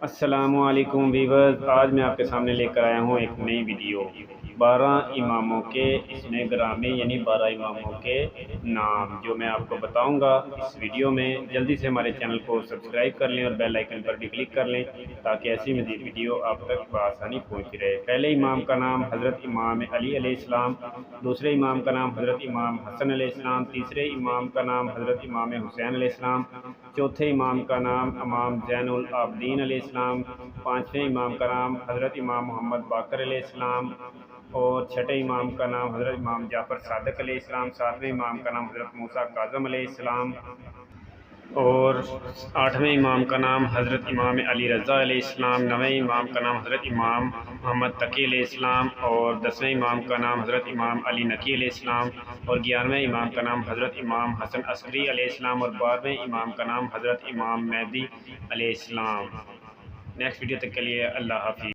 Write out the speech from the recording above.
السلام علیکم ویورز، آج میں آپ کے سامنے لے کر آیا ہوں ایک نئی ویڈیو 12 اماموں کے اس میں گرامی، یعنی 12 اماموں کے نام جو میں آپ کو بتاؤں گا اس ویڈیو میں۔ جلدی سے ہمارے چینل کو سبسکرائب کر لیں اور بیل آئیکن پر بھی کلک کر لیں تاکہ ایسی مزید ویڈیو آپ تک بآسانی پہنچتی رہے۔ پہلے امام کا نام حضرت امام علی علیہ السلام، دوسرے امام کا نام حضرت امام حسن علیہ السلام، تیسرے امام کا نام حضرت امام حسین علیہ السلام، چوتھے امام کا نام امام زین العابدین علیہ السلام، پانچویں امام کا نام حضرت امام محمد باقر علیہ السلام، اور چھٹے امام کا نام حضرت امام جعفر صادق علیہ السلام، ساتویں امام کا نام حضرت موسیٰ کاظم علیہ السلام، اور آٹھویں امام کا نام حضرت امام علی رضا علیہ السلام، نویں امام کا نام حضرت امام محمد تقی علیہ السلام، اور دسویں امام کا نام حضرت امام علی نقی علیہ السلام، اور 11ویں امام کا نام حضرت امام حسن عسکری علیہ السلام، اور 12ویں امام کا نام حضرت امام مہدی علیہ السلام۔ نیکسٹ ویڈیو تک کے لیے اللہ حافظ۔